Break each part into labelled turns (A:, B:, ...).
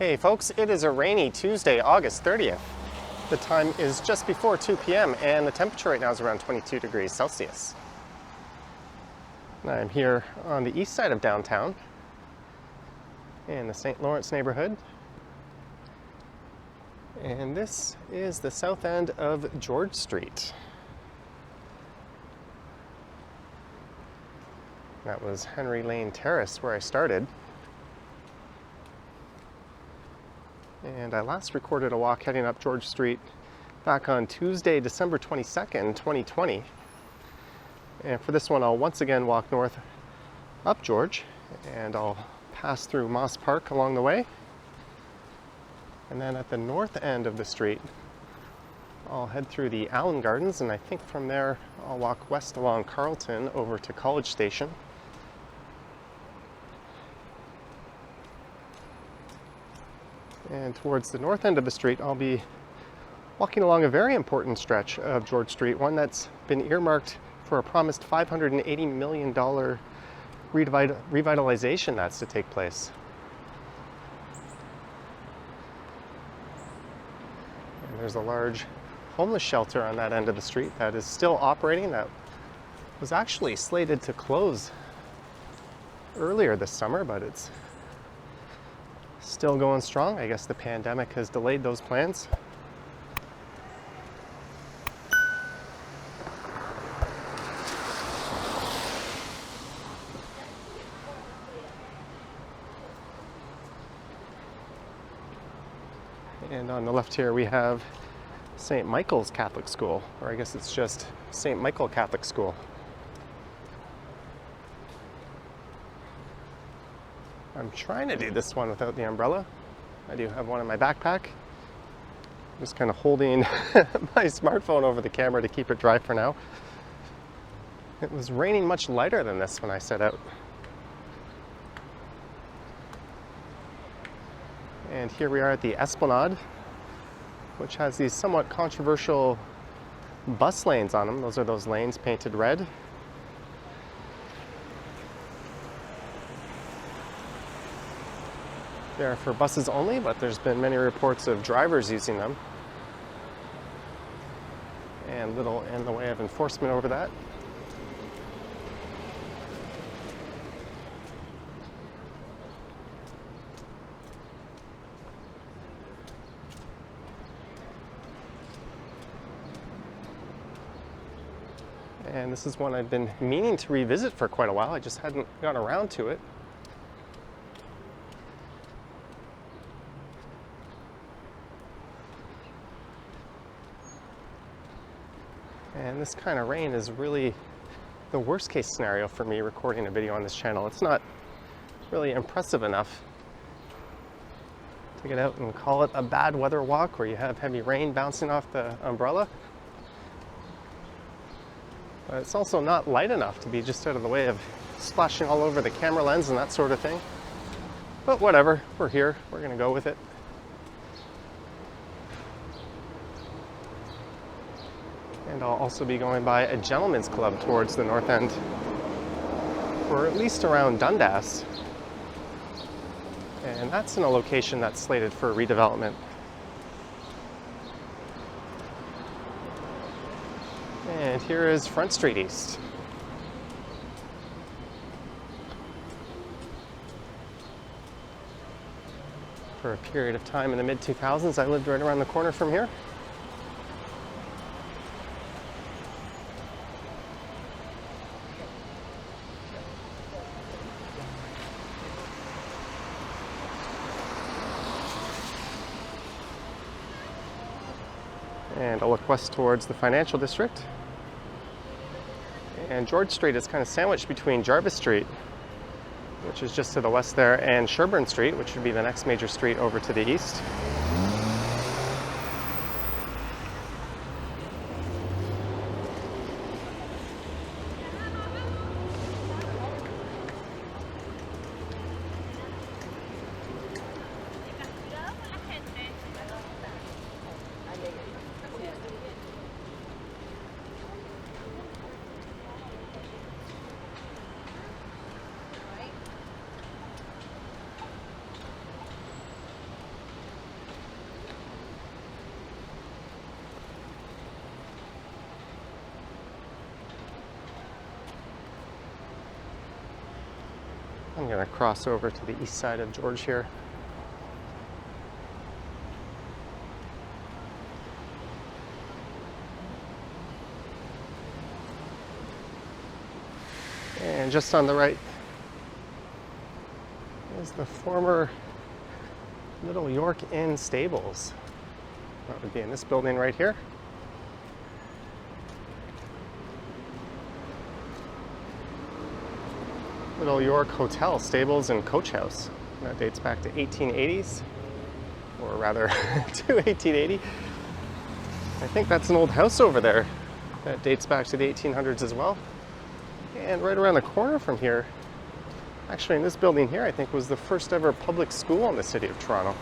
A: Hey folks, it is a rainy Tuesday, August 30th. The time is just before 2 p.m. and the temperature right now is around 22 degrees Celsius. I'm here on the east side of downtown in the St. Lawrence neighborhood. And this is the south end of George Street. That was Henry Lane Terrace where I started. And I last recorded a walk heading up George Street back on Tuesday, December 22nd, 2020. And for this one, I'll once again walk north up George, and I'll pass through Moss Park along the way. And then at the north end of the street, I'll head through the Allan Gardens, and I think from there I'll walk west along Carlton over to College Station. And towards the north end of the street, I'll be walking along a very important stretch of George Street, one that's been earmarked for a promised $580 million revitalization that's to take place. And there's a large homeless shelter on that end of the street that is still operating. That was actually slated to close earlier this summer, but it's still going strong. I guess the pandemic has delayed those plans. And on the left here we have St. Michael's Catholic School, or I guess it's just St. Michael Catholic School. I'm trying to do this one without the umbrella. I do have one in my backpack. I'm just kind of holding my smartphone over the camera to keep it dry for now. It was raining much lighter than this when I set out. And here we are at the Esplanade, which has these somewhat controversial bus lanes on them. Those are those lanes painted red. They're for buses only, but there's been many reports of drivers using them. And little in the way of enforcement over that. And this is one I've been meaning to revisit for quite a while. I just hadn't gotten around to it. And this kind of rain is really the worst case scenario for me recording a video on this channel. It's not really impressive enough to get out and call it a bad weather walk where you have heavy rain bouncing off the umbrella. But it's also not light enough to be just out of the way of splashing all over the camera lens and that sort of thing. But whatever, we're here, we're gonna go with it. And I'll also be going by a gentleman's club towards the north end, or at least around Dundas. And that's in a location that's slated for redevelopment. And here is Front Street East. For a period of time in the mid-2000s, I lived right around the corner from here. And I'll look west towards the financial district. And George Street is kind of sandwiched between Jarvis Street, which is just to the west there, and Sherbourne Street, which would be the next major street over to the east. I'm going to cross over to the east side of George here. And just on the right is the former Little York Inn stables. That would be in this building right here. Little York Hotel, stables, and coach house. That dates back to 1880s, or rather to 1880. I think that's an old house over there that dates back to the 1800s as well. And right around the corner from here, actually in this building here, I think was the first ever public school in the city of Toronto.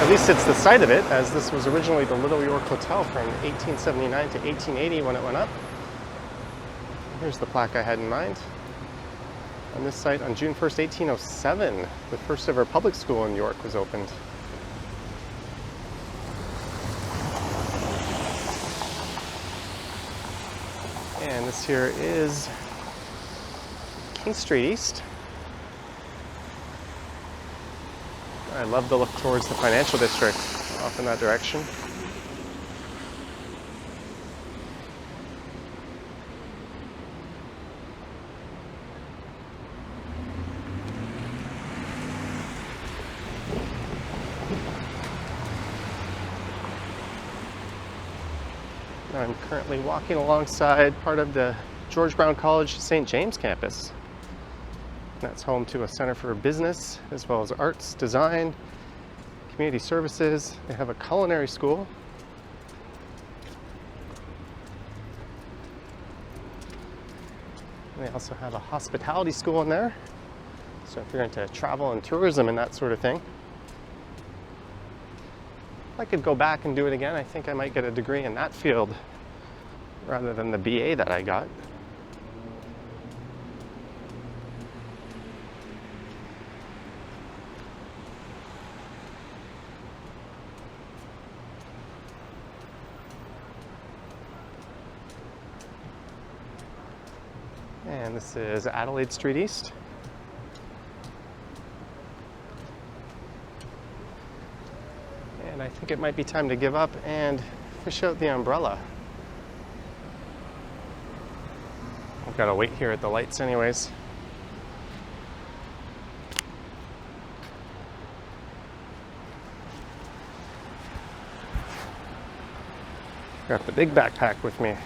A: At least it's the site of it, as this was originally the Little York Hotel from 1879 to 1880 when it went up. Here's the plaque I had in mind. On this site, on June 1st, 1807, the first ever public school in York was opened. And this here is King Street East. I love to look towards the financial district, off in that direction. I'm currently walking alongside part of the George Brown College St. James campus. That's home to a center for business, as well as arts, design, community services. They have a culinary school. And they also have a hospitality school in there. So if you're into travel and tourism and that sort of thing. If I could go back and do it again, I think I might get a degree in that field rather than the BA that I got. And this is Adelaide Street East. And I think it might be time to give up and fish out the umbrella. I've got to wait here at the lights anyways. Got the big backpack with me.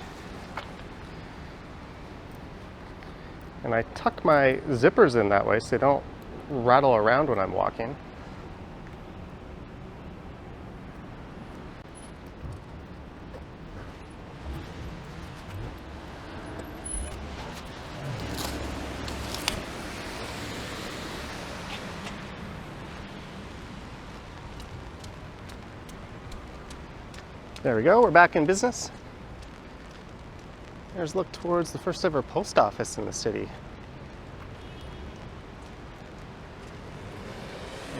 A: And I tuck my zippers in that way so they don't rattle around when I'm walking. There we go, we're back in business. There's a look towards the first ever post office in the city.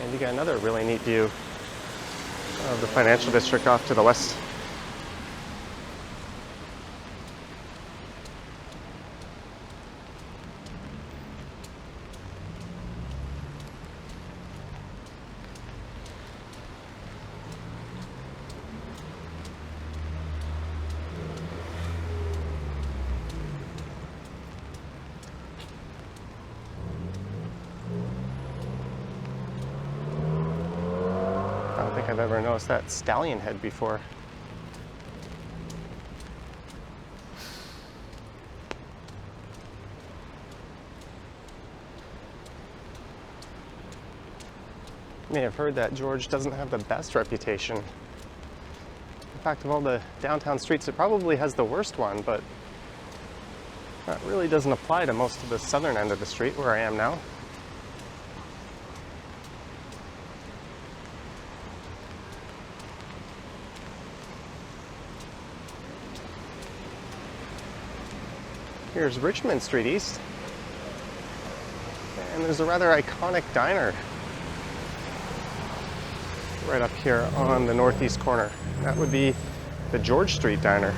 A: And you got another really neat view of the financial district off to the west. I don't think I've ever noticed that stallion head before. You may have heard that George doesn't have the best reputation. In fact, of all the downtown streets, it probably has the worst one, but that really doesn't apply to most of the southern end of the street where I am now. Here's Richmond Street East, and there's a rather iconic diner right up here on the northeast corner. That would be the George Street Diner.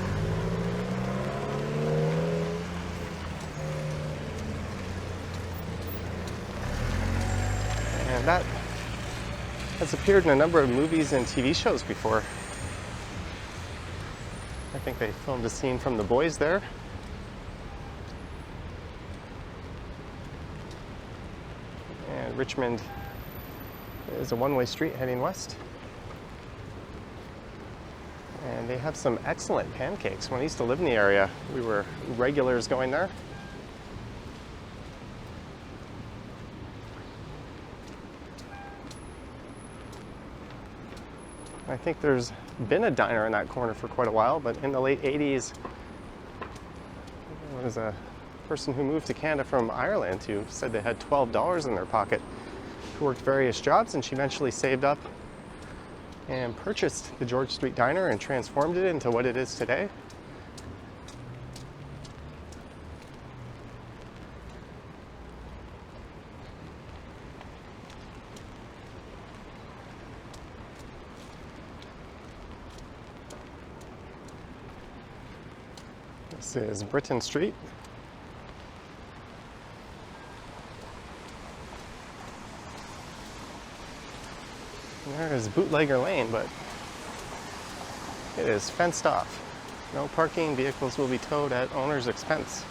A: And that has appeared in a number of movies and TV shows before. I think they filmed a scene from The Boys there. And Richmond is a one-way street heading west. And they have some excellent pancakes. When I used to live in the area, we were regulars going there. I think there's been a diner in that corner for quite a while, but in the late 80s, there was a person who moved to Canada from Ireland who said they had $12 in their pocket, who worked various jobs, and she eventually saved up and purchased the George Street Diner and transformed it into what it is today. This is Britain Street. There is Bootlegger Lane, but it is fenced off. No parking, vehicles will be towed at owner's expense.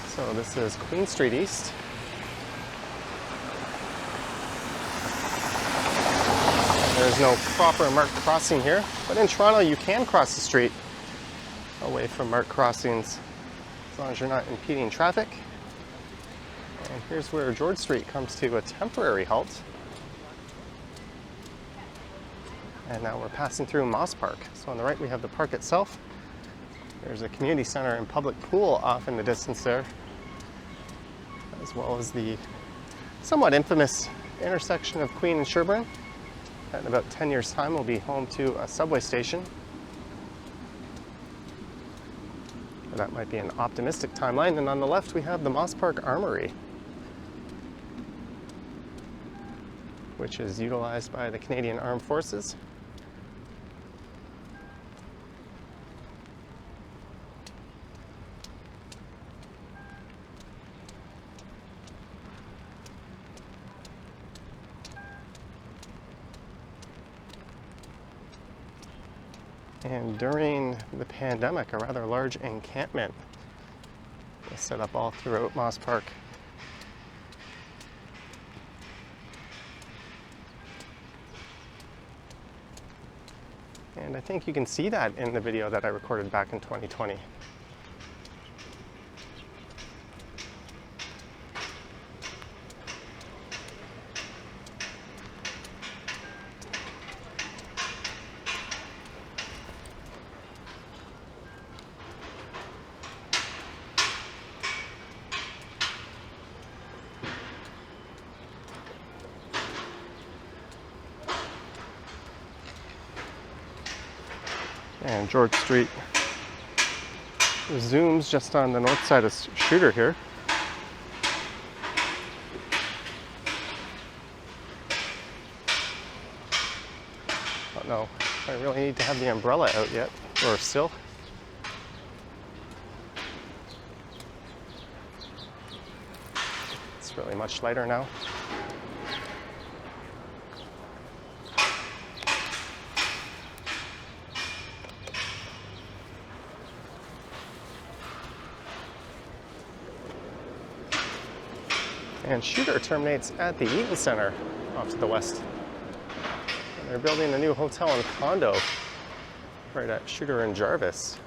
A: So this is Queen Street East. There's no proper marked crossing here, but in Toronto you can cross the street away from marked crossings as long as you're not impeding traffic. And here's where George Street comes to a temporary halt. And now we're passing through Moss Park. So on the right we have the park itself. There's a community center and public pool off in the distance there, as well as the somewhat infamous intersection of Queen and Sherbourne. In about 10 years' time, will be home to a subway station. That might be an optimistic timeline. And on the left, we have the Moss Park Armory, which is utilized by the Canadian Armed Forces. And during the pandemic, a rather large encampment was set up all throughout Moss Park. And I think you can see that in the video that I recorded back in 2020. And George Street zooms just on the north side of Shooter here. Oh no, I really need to have the umbrella out yet, or still. It's really much lighter now. And Shooter terminates at the Eaton Centre off to the west. And they're building a new hotel and condo right at Shooter and Jarvis.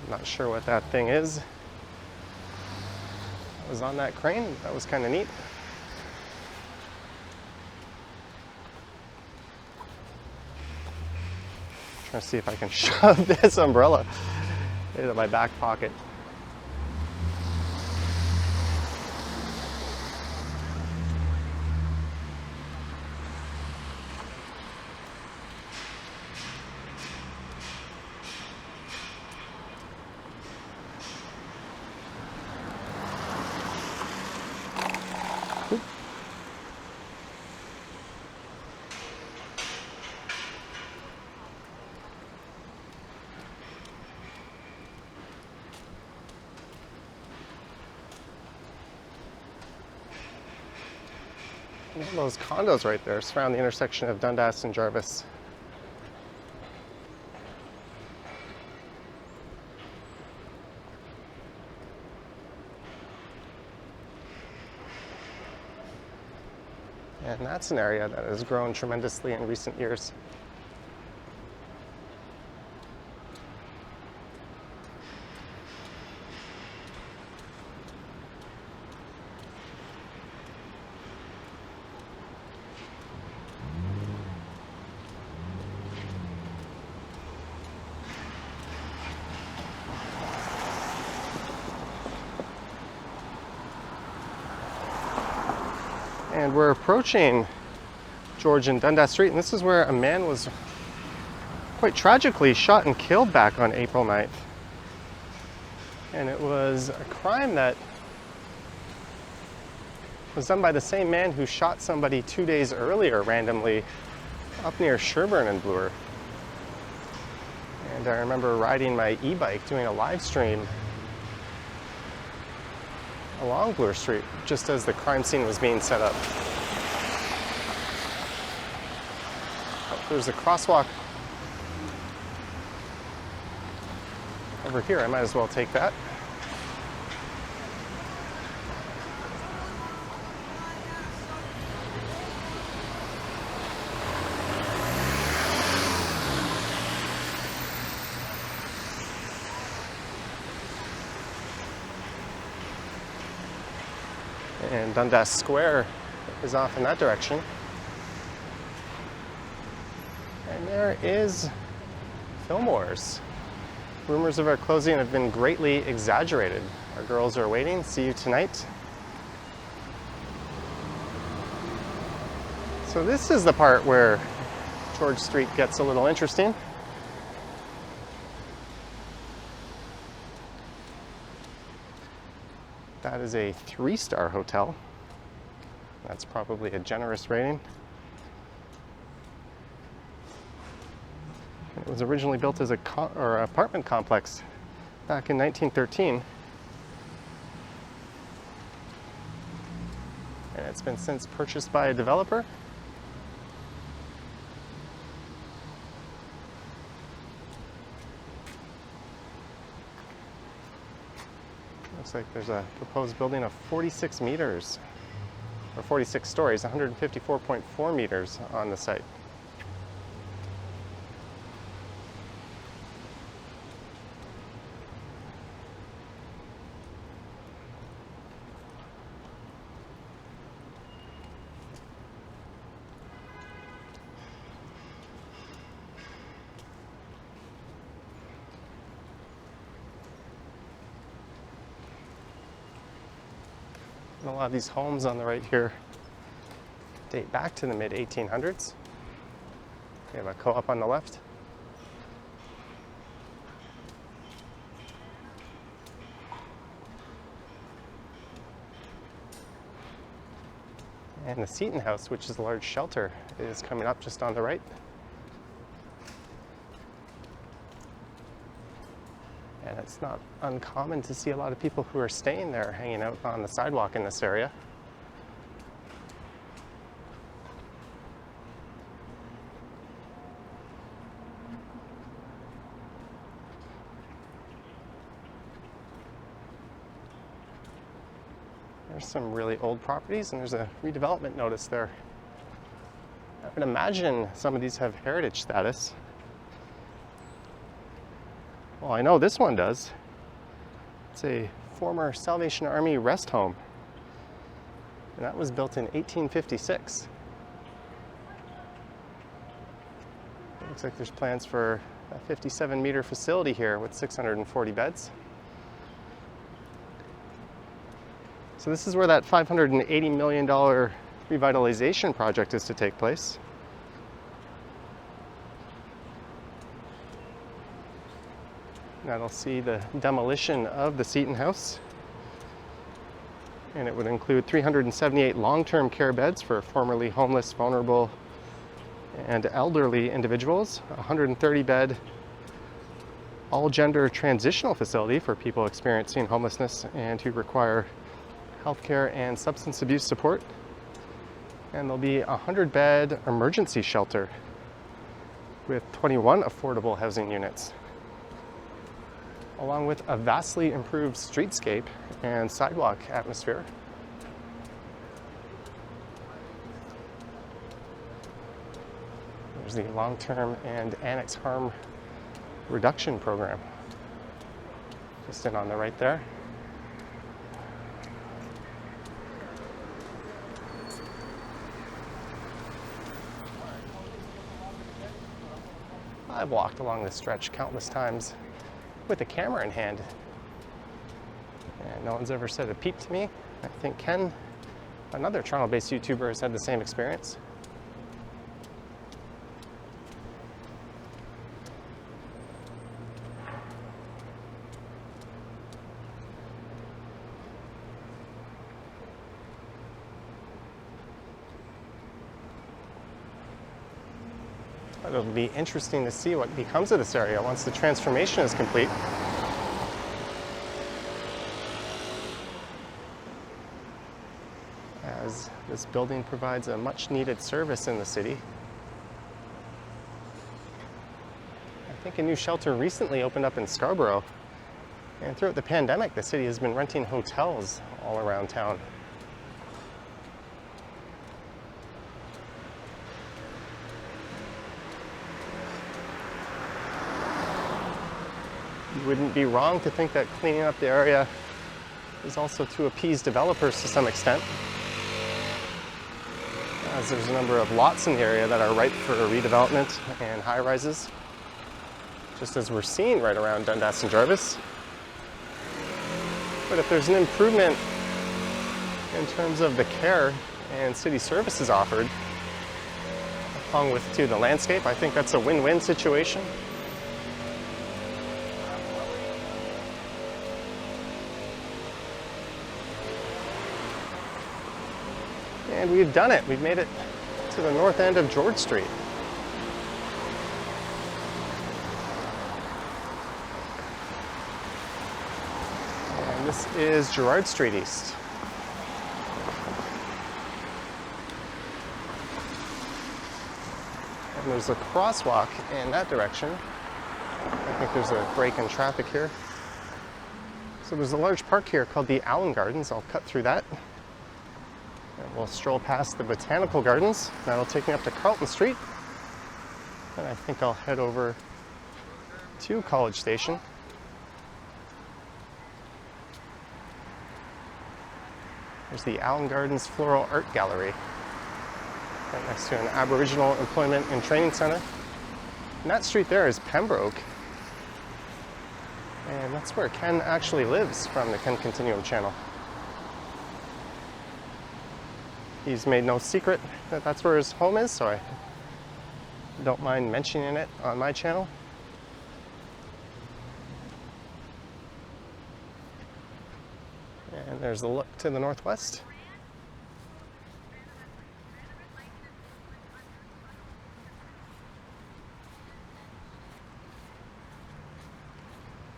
A: I'm not sure what that thing is. I was on that crane. That was kind of neat. Trying to see if I can shove this umbrella into my back pocket. Those condos right there surround the intersection of Dundas and Jarvis. And that's an area that has grown tremendously in recent years. And we're approaching George and Dundas Street, and this is where a man was quite tragically shot and killed back on April 9th. And it was a crime that was done by the same man who shot somebody 2 days earlier randomly up near Sherburne and Bloor. And I remember riding my e-bike doing a live stream along Bloor Street just as the crime scene was being set up. There's a crosswalk over here. I might as well take that. And Dundas Square is off in that direction. And there is Fillmore's. Rumors of our closing have been greatly exaggerated. Our girls are waiting. See you tonight. So this is the part where George Street gets a little interesting. That is a 3-star hotel. That's probably a generous rating. It was originally built as an apartment complex back in 1913. And it's been since purchased by a developer. Looks like there's a proposed building of 46 meters, or 46 stories, 154.4 meters on the site. And a lot of these homes on the right here date back to the mid-1800s. We have a co-op on the left. And the Seton House, which is a large shelter, is coming up just on the right. And it's not uncommon to see a lot of people who are staying there hanging out on the sidewalk in this area. There's some really old properties, and there's a redevelopment notice there. I would imagine some of these have heritage status. Well, I know this one does. It's a former Salvation Army rest home. And that was built in 1856. It looks like there's plans for a 57-meter facility here with 640 beds. So this is where that $580 million revitalization project is to take place. That'll see the demolition of the Seton House. And it would include 378 long-term care beds for formerly homeless, vulnerable, and elderly individuals, a 130-bed all-gender transitional facility for people experiencing homelessness and who require healthcare and substance abuse support. And there'll be a 100-bed emergency shelter with 21 affordable housing units, along with a vastly improved streetscape and sidewalk atmosphere. There's the long-term and annex harm reduction program, just in on the right there. I've walked along this stretch countless times with a camera in hand, and no one's ever said a peep to me. I think Ken, another Toronto-based YouTuber, has had the same experience. But it'll be interesting to see what becomes of this area once the transformation is complete. As this building provides a much needed service in the city. I think a new shelter recently opened up in Scarborough, and throughout the pandemic the city has been renting hotels all around town. You wouldn't be wrong to think that cleaning up the area is also to appease developers to some extent, as there's a number of lots in the area that are ripe for redevelopment and high-rises, just as we're seeing right around Dundas and Jarvis. But if there's an improvement in terms of the care and city services offered, along with the landscape, I think that's a win-win situation. And we've done it. We've made it to the north end of George Street. And this is Gerrard Street East. And there's a crosswalk in that direction. I think there's a break in traffic here. So there's a large park here called the Allan Gardens. I'll cut through that. And we'll stroll past the Botanical Gardens. That'll take me up to Carlton Street. And I think I'll head over to College Station. There's the Allan Gardens Floral Art Gallery, right next to an Aboriginal Employment and Training Center. And that street there is Pembroke. And that's where Ken actually lives from the Ken Continuum channel. He's made no secret that that's where his home is, so I don't mind mentioning it on my channel. And there's the look to the northwest.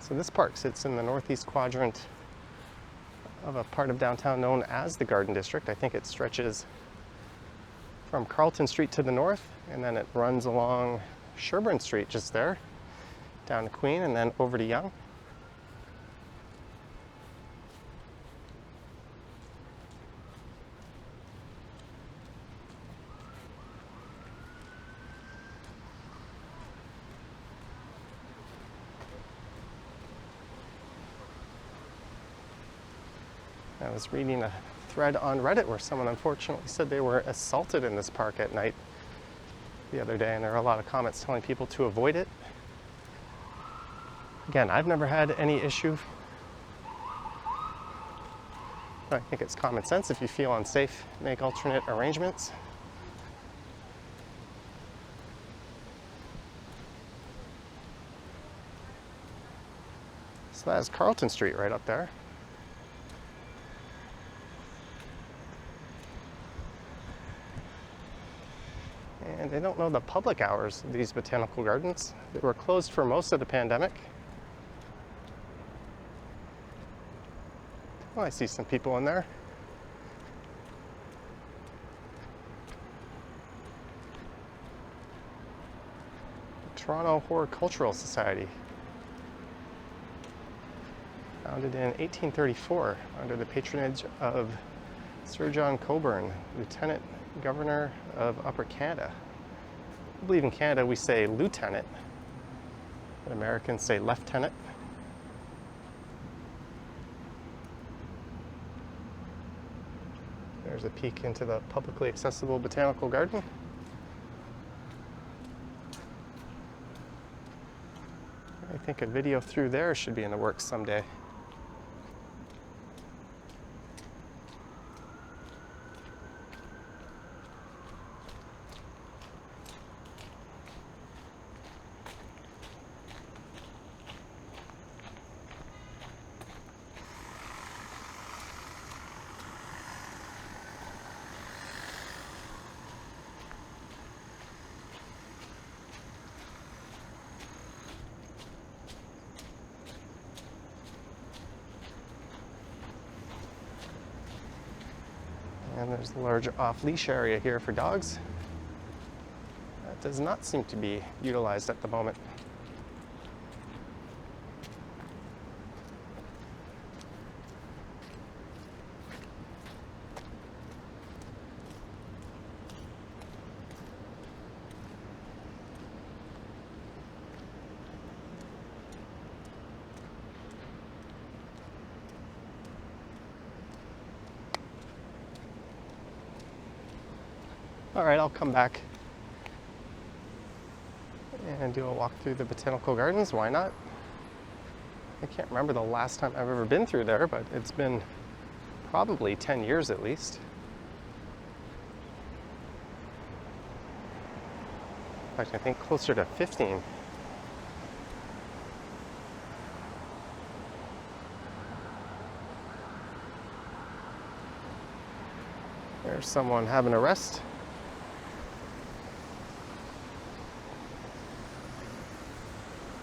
A: So this park sits in the northeast quadrant of a part of downtown known as the Garden District. I think it stretches from Carlton Street to the north, and then it runs along Sherbourne Street just there, down to Queen, and then over to Yonge. I was reading a thread on Reddit where someone unfortunately said they were assaulted in this park at night the other day, and there are a lot of comments telling people to avoid it. Again, I've never had any issue. I think it's common sense. If you feel unsafe, make alternate arrangements. So that's Carlton Street right up there. And I don't know the public hours of these botanical gardens. They were closed for most of the pandemic. Oh, I see some people in there. The Toronto Horticultural Society. Founded in 1834 under the patronage of Sir John Cockburn, Lieutenant Governor of Upper Canada. I believe in Canada we say lieutenant, but Americans say lieutenant. There's a peek into the publicly accessible botanical garden. I think a video through there should be in the works someday. And there's the large off-leash area here for dogs. That does not seem to be utilized at the moment. All right, I'll come back and do a walk through the botanical gardens. Why not? I can't remember the last time I've ever been through there, but it's been probably 10 years at least. In fact, I think closer to 15. There's someone having a rest.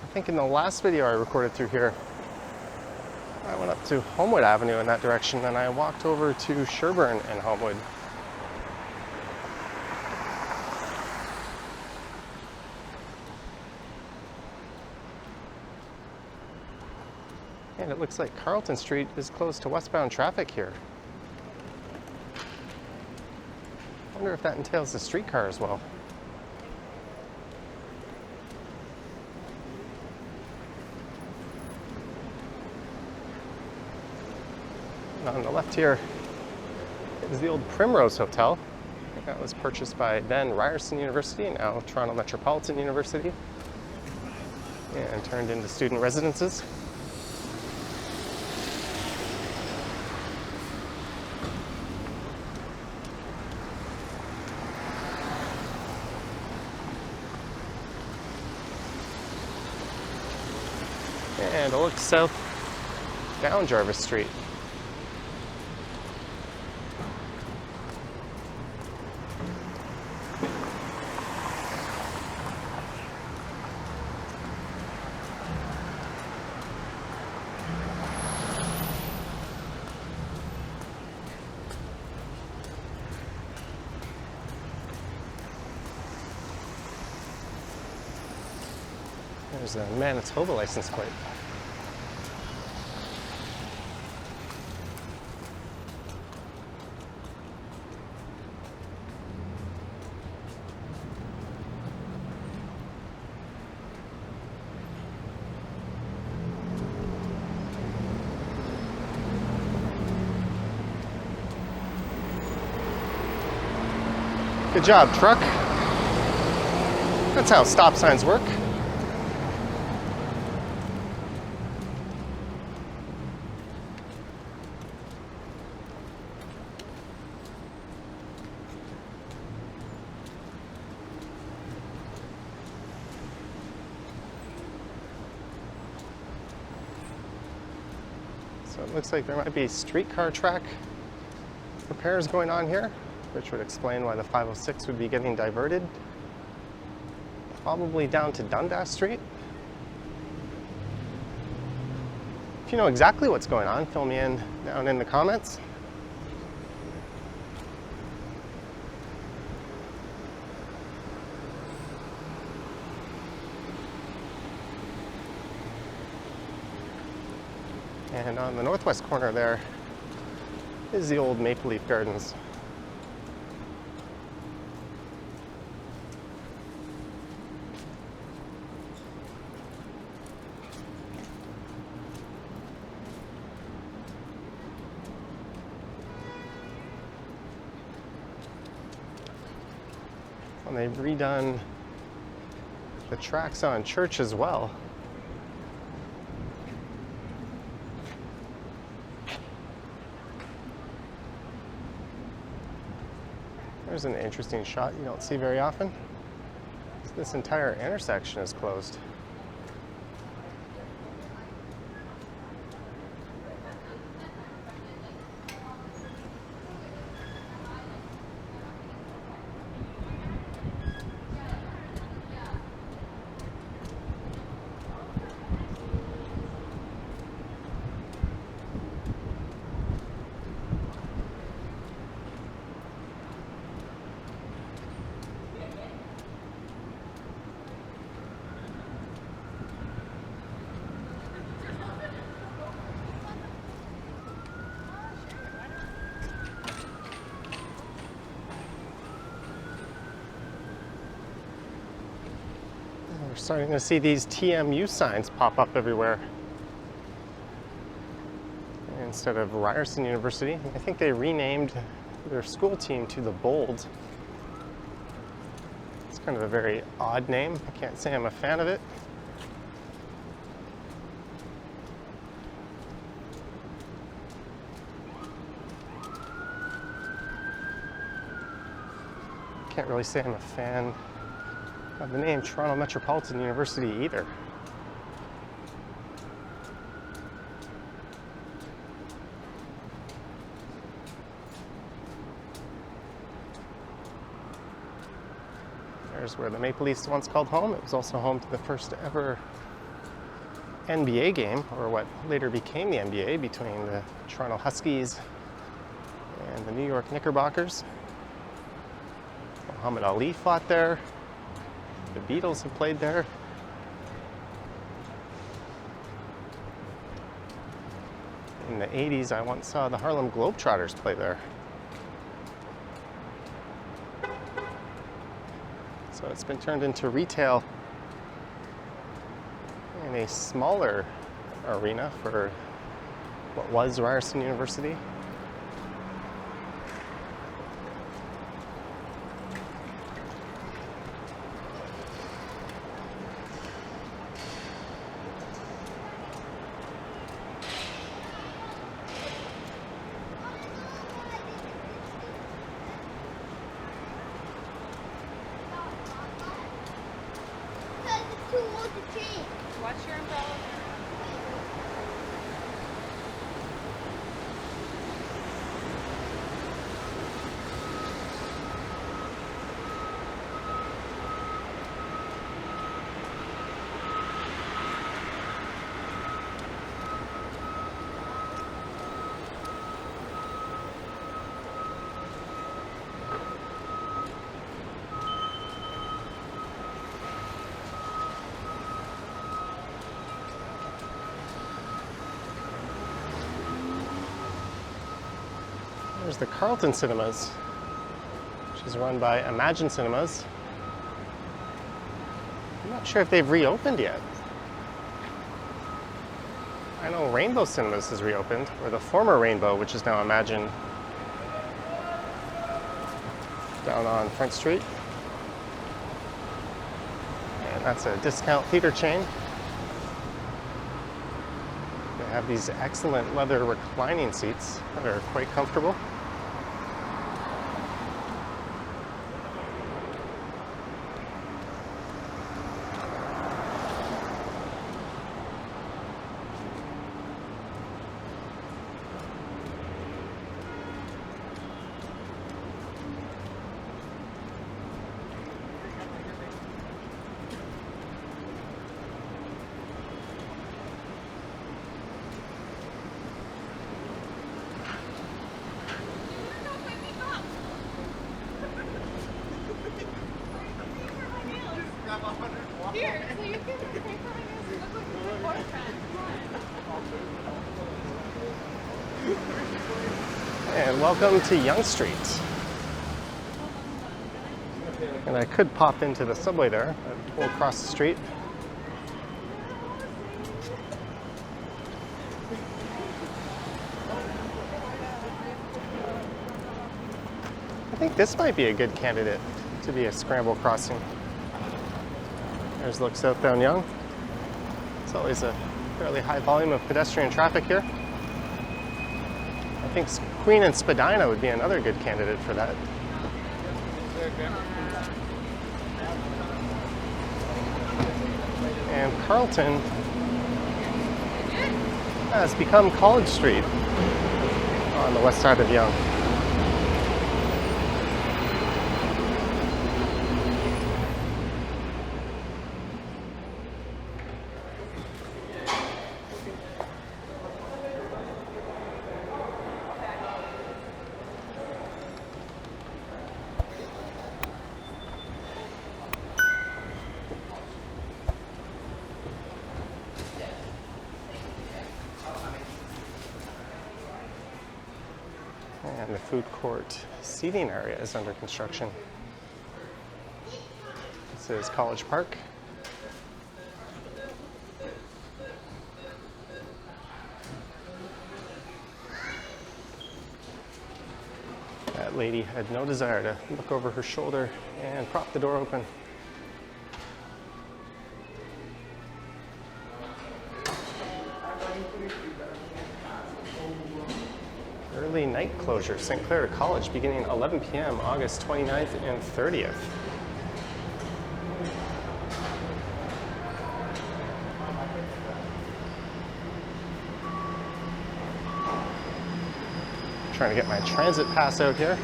A: I think in the last video I recorded through here, I went up to Homewood Avenue in that direction and I walked over to Sherbourne and Homewood. And it looks like Carlton Street is closed to westbound traffic here. I wonder if that entails the streetcar as well. On the left here is the old Primrose Hotel. I think that was purchased by then Ryerson University, now Toronto Metropolitan University, and turned into student residences. And a look south down Jarvis Street. There's a Manitoba license plate. Good job, truck. That's how stop signs work. So it looks like there might be streetcar track repairs going on here, which would explain why the 506 would be getting diverted. Probably down to Dundas Street. If you know exactly what's going on, fill me in down in the comments. And on the northwest corner there is the old Maple Leaf Gardens. And they've redone the tracks on Church as well. There's an interesting shot you don't see very often. So this entire intersection is closed. We're starting to see these TMU signs pop up everywhere instead of Ryerson University. I think they renamed their school team to the Bold. It's kind of a very odd name. I can't say I'm a fan of it. Can't really say I'm a fan of the name Toronto Metropolitan University either. There's where the Maple Leafs once called home. It was also home to the first ever NBA game, or what later became the NBA, between the Toronto Huskies and the New York Knickerbockers. Muhammad Ali fought there. The Beatles have played there. In the 80s, I once saw the Harlem Globetrotters play there. So it's been turned into retail in a smaller arena for what was Ryerson University.
B: Watch your umbrella.
A: There's the Carlton Cinemas, which is run by Imagine Cinemas. I'm not sure if they've reopened yet. I know Rainbow Cinemas has reopened, or the former Rainbow, which is now Imagine, down on Front Street. And that's a discount theater chain. They have these excellent leather reclining seats that are quite comfortable. And welcome to Yonge Street. And I could pop into the subway there, but we'll cross the street. I think this might be a good candidate to be a scramble crossing. There's look southbound Yonge. It's always a fairly high volume of pedestrian traffic here. I think Queen and Spadina would be another good candidate for that. And Carlton has become College Street on the west side of Yonge. And the food court seating area is under construction. This is College Park. That lady had no desire to look over her shoulder and prop the door open. Early night closure, St. Clair College, beginning 11 p.m. August 29th and 30th. Trying to get my transit pass out here.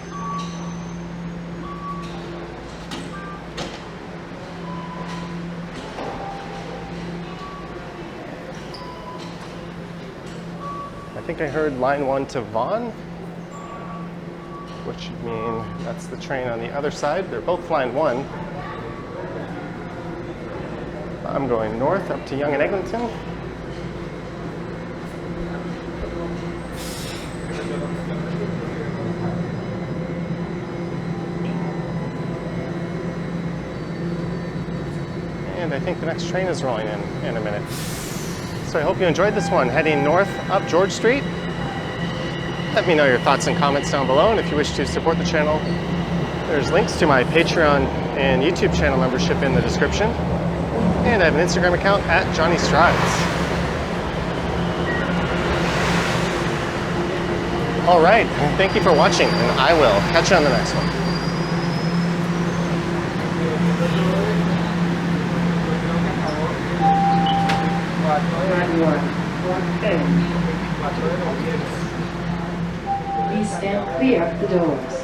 A: I think I heard line 1 to Vaughan, which should mean that's the train on the other side. They're both line 1. I'm going north up to Yonge and Eglinton. And I think the next train is rolling in a minute. So I hope you enjoyed this one, heading north up George Street. Let me know your thoughts and comments down below, and if you wish to support the channel, there's links to my Patreon and YouTube channel membership in the description. And I have an Instagram account at Johnny Strides. All right, thank you for watching, and I will catch you on the next one.
C: Please stand clear of the doors.